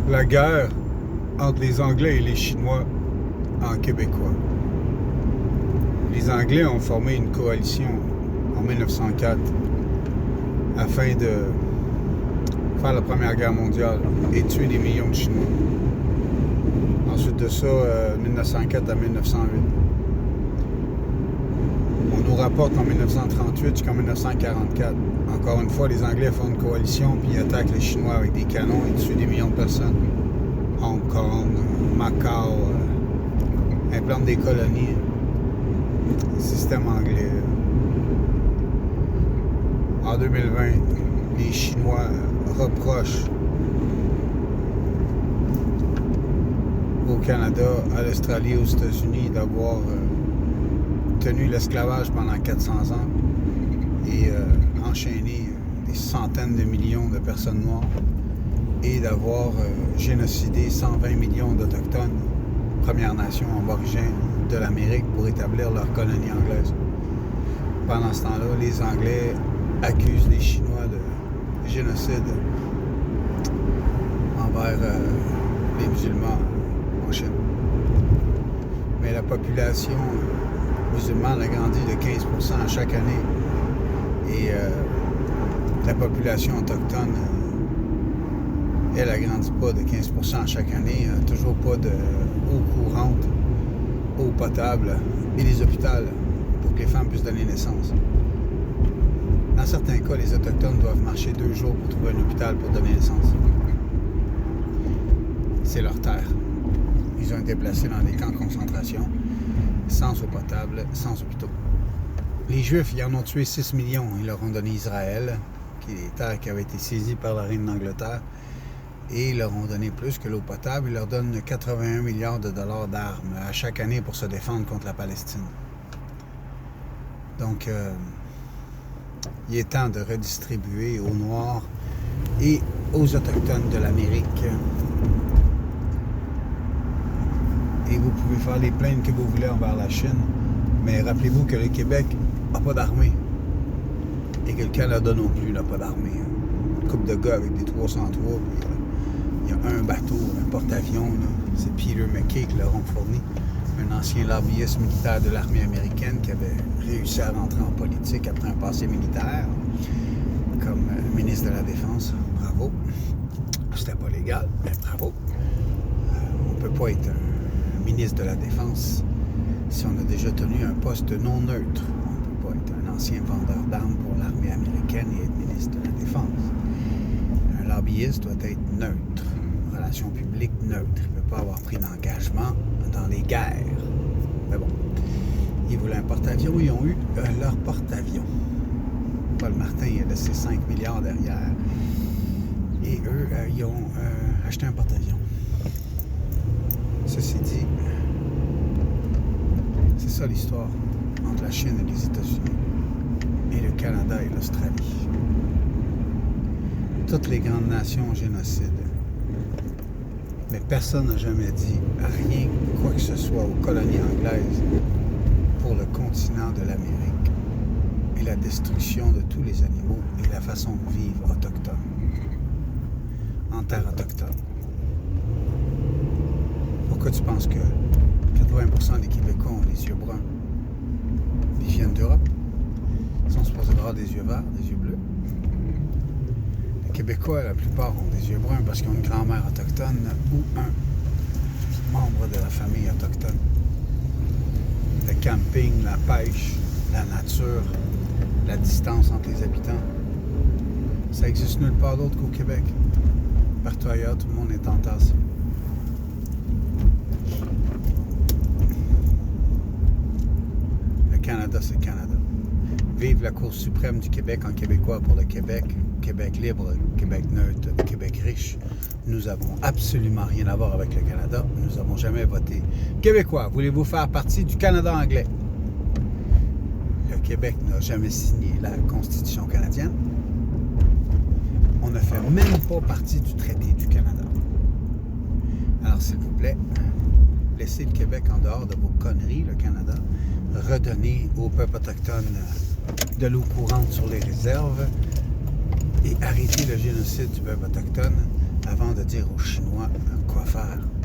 la guerre entre les Anglais et les Chinois en québécois. Les Anglais ont formé une coalition en 1904 afin de faire la Première Guerre mondiale et tuer des millions de Chinois. Ensuite de ça, 1904 à 1908. On nous rapporte en 1938 jusqu'en 1944. Encore une fois, les Anglais font une coalition puis ils attaquent les Chinois avec des canons et tuent des millions de personnes. Hong Kong, Macao, implantent des colonies. Système anglais. En 2020, les Chinois reprochent au Canada, à l'Australie, aux États-Unis d'avoir tenu l'esclavage pendant 400 ans et enchaîné des centaines de millions de personnes noires et d'avoir génocidé 120 millions d'Autochtones, Premières Nations aborigènes de l'Amérique pour établir leur colonie anglaise. Pendant ce temps-là, les Anglais accusent les Chinois de génocide envers les musulmans en Chine. Mais la population musulmane a grandi de 15% à chaque année et la population autochtone, elle a grandi pas de 15% à chaque année, toujours pas d'eau courante, eau potable et des hôpitaux pour que les femmes puissent donner naissance. Dans certains cas, les Autochtones doivent marcher 2 jours pour trouver un hôpital pour donner naissance. C'est leur terre. Ils ont été placés dans des camps de concentration, sans eau potable, sans hôpitaux. Les Juifs, ils en ont tué 6 millions. Ils leur ont donné Israël, qui est des terres qui avaient été saisies par la reine d'Angleterre, et ils leur ont donné plus que l'eau potable. Ils leur donnent 81 milliards de dollars d'armes à chaque année pour se défendre contre la Palestine. Donc, il est temps de redistribuer aux Noirs et aux Autochtones de l'Amérique. Et vous pouvez faire les plaintes que vous voulez envers la Chine, mais rappelez-vous que le Québec n'a pas d'armée et que le Canada non plus n'a pas d'armée. Une couple de gars avec des 303, puis il y a un bateau, un porte-avions, c'est Peter McKay qui leur ont fourni, un ancien lobbyiste militaire de l'armée américaine qui avait réussi à rentrer en politique après un passé militaire comme ministre de la Défense. Bravo. C'était pas légal, mais bravo. On peut pas être un ministre de la Défense si on a déjà tenu un poste non neutre. On peut pas être un ancien vendeur d'armes pour l'armée américaine et être ministre de la Défense. Un lobbyiste doit être neutre, relations publiques neutres. Il ne peut pas avoir pris d'engagement dans les guerres. Mais bon, ils voulaient un porte-avions, ils ont eu leur porte-avions. Paul Martin a laissé 5 milliards derrière. Et eux, ils ont acheté un porte-avions. Ceci dit, c'est ça l'histoire entre la Chine et les États-Unis, et le Canada et l'Australie. Toutes les grandes nations génocident. Mais personne n'a jamais dit rien, quoi que ce soit, aux colonies anglaises pour le continent de l'Amérique et la destruction de tous les animaux et la façon de vivre autochtone, en terre autochtone. Pourquoi tu penses que 80% des Québécois ont les yeux bruns? Ils viennent d'Europe. Ils sont supposés avoir des yeux verts, des yeux bleus. Les Québécois, la plupart, ont des yeux bruns parce qu'ils ont une grand-mère autochtone ou un membre de la famille autochtone. Le camping, la pêche, la nature, la distance entre les habitants, ça existe nulle part d'autre qu'au Québec. Partout ailleurs, tout le monde est entassé. Le Canada, c'est le Canada. Vive la Cour suprême du Québec en québécois pour le Québec. Québec libre, Québec neutre, Québec riche. Nous n'avons absolument rien à voir avec le Canada. Nous n'avons jamais voté. Québécois, voulez-vous faire partie du Canada anglais? Le Québec n'a jamais signé la Constitution canadienne. On ne fait même pas partie du traité du Canada. Alors, s'il vous plaît, laissez le Québec en dehors de vos conneries, le Canada. Redonnez aux peuples autochtones de l'eau courante sur les réserves et arrêtez le génocide du peuple autochtone avant de dire aux Chinois faire.